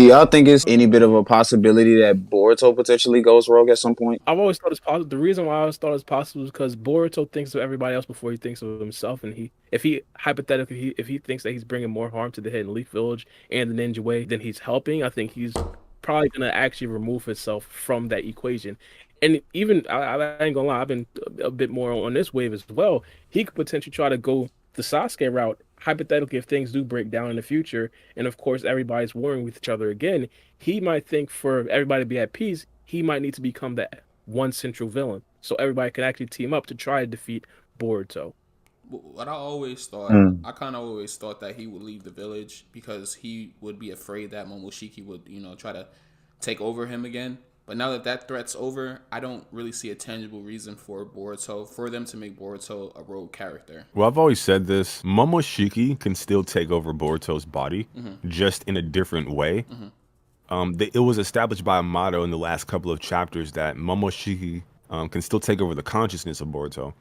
Do y'all think it's any bit of a possibility that Boruto potentially goes rogue at some point? I've always thought it's possible. The reason why I always thought it's possible is because Boruto thinks of everybody else before he thinks of himself, and if he hypothetically, if he thinks that he's bringing more harm to the Hidden Leaf Village and the Ninja Way than he's helping, I think he's probably gonna actually remove himself from that equation. And even I ain't gonna lie, I've been a bit more on this wave as well. He could potentially try to go the Sasuke route. Hypothetically, if things do break down in the future, and of course everybody's warring with each other again, he might think for everybody to be at peace, he might need to become that one central villain, so everybody can actually team up to try to defeat Boruto. What I always thought, Mm. I kind of always thought that he would leave the village because he would be afraid that Momoshiki would, try to take over him again. But now that that threat's over, I don't really see a tangible reason for them to make Boruto a rogue character. Well, I've always said this. Momoshiki can still take over Boruto's body, just in a different way. It was established by Amato in the last couple of chapters that Momoshiki can still take over the consciousness of Boruto.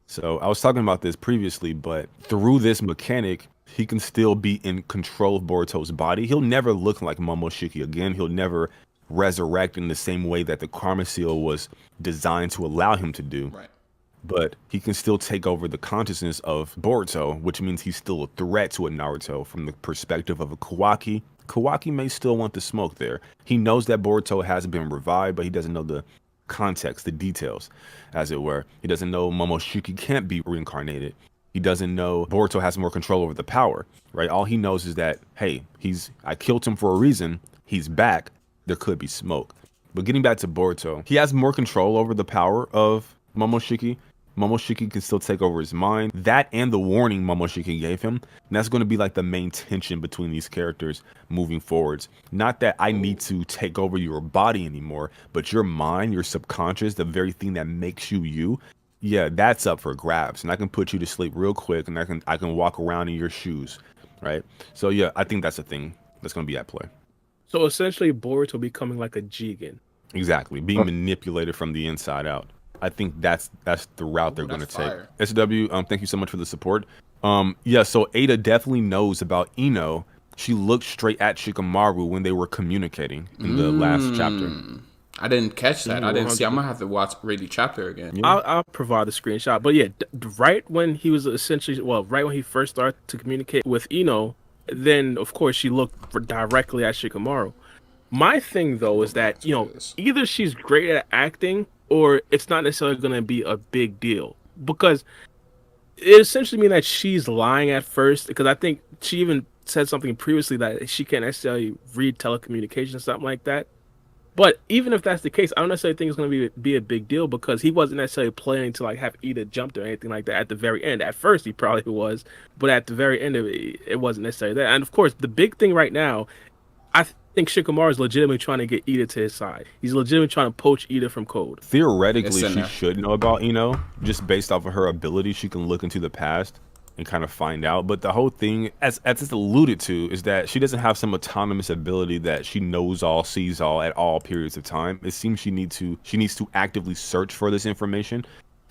So I was talking about this previously, but through this mechanic, he can still be in control of Boruto's body. He'll never look like Momoshiki again. He'll never resurrect in the same way that the Karma Seal was designed to allow him to do. Right. But he can still take over the consciousness of Boruto, which means he's still a threat to a Naruto from the perspective of a Kawaki. Kawaki may still want the smoke there. He knows that Boruto has been revived, but he doesn't know the context, the details, as it were. He doesn't know Momoshiki can't be reincarnated. He doesn't know Boruto has more control over the power, right? All he knows is that, hey, I killed him for a reason. He's back. There could be smoke. But getting back to Boruto, he has more control over the power of Momoshiki. Momoshiki can still take over his mind. That and the warning Momoshiki gave him. And that's going to be like the main tension between these characters moving forwards. Not that I need to take over your body anymore, but your mind, your subconscious, the very thing that makes you you. Yeah, that's up for grabs. And I can put you to sleep real quick and I can walk around in your shoes. Right? So yeah, I think that's a thing that's going to be at play. So essentially, Boruto becoming like a Jigen. Exactly. Being manipulated from the inside out. I think that's the route they're going to take. Fire. SW, thank you so much for the support. Yeah, so Eida definitely knows about Ino. She looked straight at Shikamaru when they were communicating in the last chapter. I didn't catch that. I didn't see. I'm 100%. gonna have to read the chapter again. Yeah. I'll provide a screenshot. But yeah, right when he was essentially, well, right when he first started to communicate with Ino, then of course she looked directly at Shikamaru. My thing though is that, either she's great at acting or it's not necessarily going to be a big deal, because it essentially means that she's lying at first, because I think she even said something previously that she can't necessarily read telecommunications or something like that. But even if that's the case, I don't necessarily think it's going to be a big deal, because he wasn't necessarily planning to like have Ida jumped or anything like that at the very end. At first, he probably was, but at the very end of it, it wasn't necessarily that. And of course, the big thing right now, I think Shikamaru is legitimately trying to get Ida to his side. He's legitimately trying to poach Ida from Code. Theoretically, It's in she there. should know about Ino. Just based off of her ability, she can look into the past and kind of find out. But the whole thing, as it's alluded to, is that she doesn't have some autonomous ability that she knows all, sees all at all periods of time. It seems she needs to actively search for this information.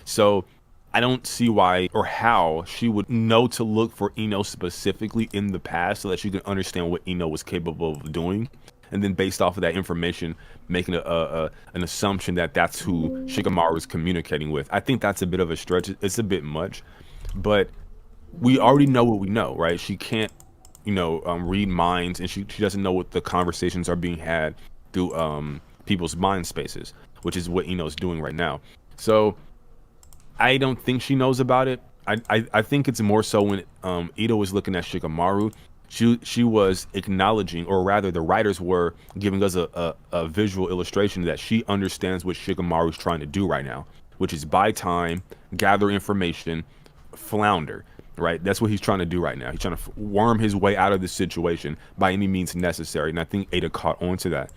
So I don't see why or how she would know to look for Ino specifically in the past so that she can understand what Ino was capable of doing. And then based off of that information, making an assumption that that's who Shikamaru is communicating with. I think that's a bit of a stretch. It's a bit much. But we already know what we know, right? She can't, read minds, and she doesn't know what the conversations are being had through people's mind spaces, which is what Ino's doing right now. So I don't think she knows about it. I think it's more so when Ida was looking at Shikamaru, she was acknowledging, or rather the writers were giving us a visual illustration that she understands what Shikamaru is trying to do right now, which is buy time, gather information, flounder, right? That's what he's trying to do right now. He's trying to worm his way out of this situation by any means necessary. And I think Ada caught on to that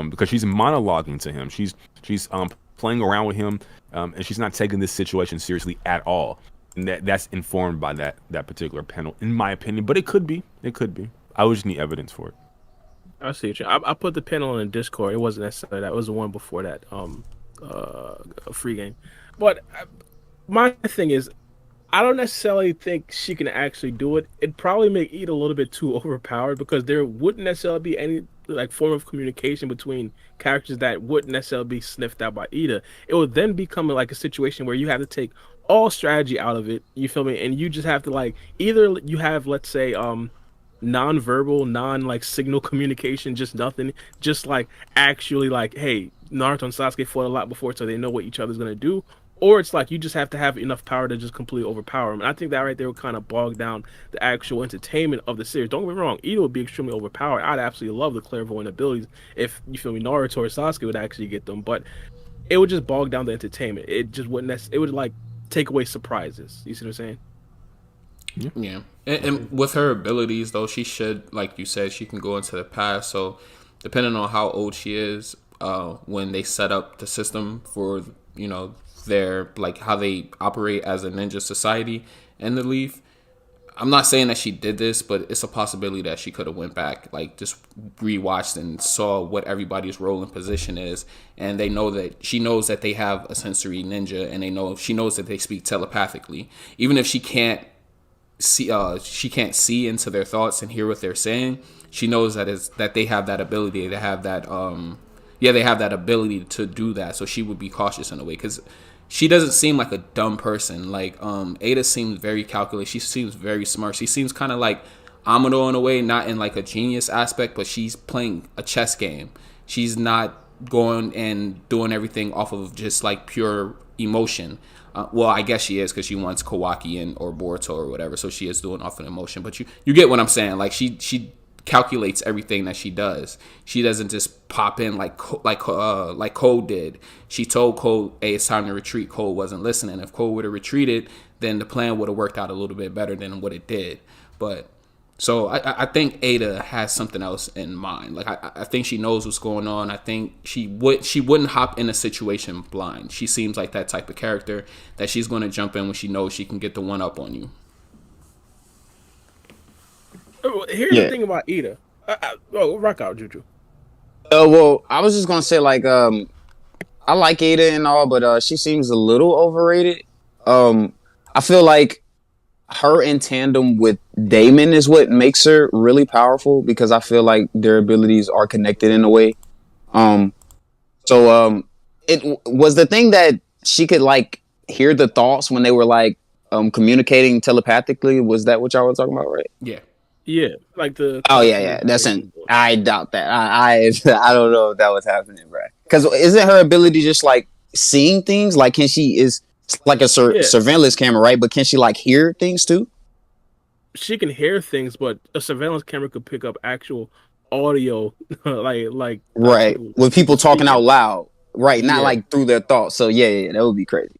because she's monologuing to him. She's playing around with him, and she's not taking this situation seriously at all. And that's informed by that particular panel, in my opinion. But it could be. It could be. I would just need evidence for it. I see. I put the panel in Discord. It wasn't necessarily that. It was the one before that. A free game. But my thing is, I don't necessarily think she can actually do it. It'd probably make Eid a little bit too overpowered because there wouldn't necessarily be any like form of communication between characters that wouldn't necessarily be sniffed out by Ida. It would then become like a situation where you have to take all strategy out of it. You feel me? And you just have to like either you have, let's say, non-verbal, non like signal communication, just nothing, just like actually like, hey, Naruto and Sasuke fought a lot before, so they know what each other's gonna do. Or it's like you just have to have enough power to just completely overpower them. And I think that right there would kind of bog down the actual entertainment of the series. Don't get me wrong, Ida would be extremely overpowered. I'd absolutely love the clairvoyant abilities if you feel me, Naruto or Sasuke would actually get them, but it would just bog down the entertainment. It just wouldn't. It would like take away surprises. You see what I'm saying? Yeah, and with her abilities though, she should, like you said, she can go into the past. So depending on how old she is, when they set up the system for their like how they operate as a ninja society in the Leaf. I'm not saying that she did this, but it's a possibility that she could have went back, like just rewatched and saw what everybody's role and position is, and they know that she knows that they have a sensory ninja, and she knows that they speak telepathically, even if she can't see into their thoughts and hear what they're saying. She knows that they have that ability. They have that they have that ability to do that. So she would be cautious in a way because she doesn't seem like a dumb person. Like Ada seems very calculated. She seems very smart. She seems kind of like Amado in a way, not in like a genius aspect, but she's playing a chess game. She's not going and doing everything off of just like pure emotion. Well, I guess she is because she wants Kawaki or Boruto or whatever, so she is doing off an emotion. But you get what I'm saying. Like she calculates everything that she does. She doesn't just pop in like Cole did. She told Cole, "Hey, it's time to retreat." Cole wasn't listening. If Cole would have retreated, then the plan would have worked out a little bit better than what it did. But so I think Ada has something else in mind. Like I think she knows what's going on. I think she wouldn't hop in a situation blind. She seems like that type of character that she's going to jump in when she knows she can get the one up on you. Here's the thing about Ida. Rock out, Juju. Well, I was just gonna say like I like Ada and all, but she seems a little overrated. I feel like her in tandem with Damon is what makes her really powerful because I feel like their abilities are connected in a way. It was the thing that she could like hear the thoughts when they were like communicating telepathically. Was that what y'all were talking about, right? Yeah. Yeah, like the. Oh yeah. I doubt that. I don't know if that was happening, bro. Because isn't her ability just like seeing things? Like, can she is like a surveillance camera, right? But can she like hear things too? She can hear things, but a surveillance camera could pick up actual audio, like right, with people talking out loud, right? Not like through their thoughts. So yeah, that would be crazy.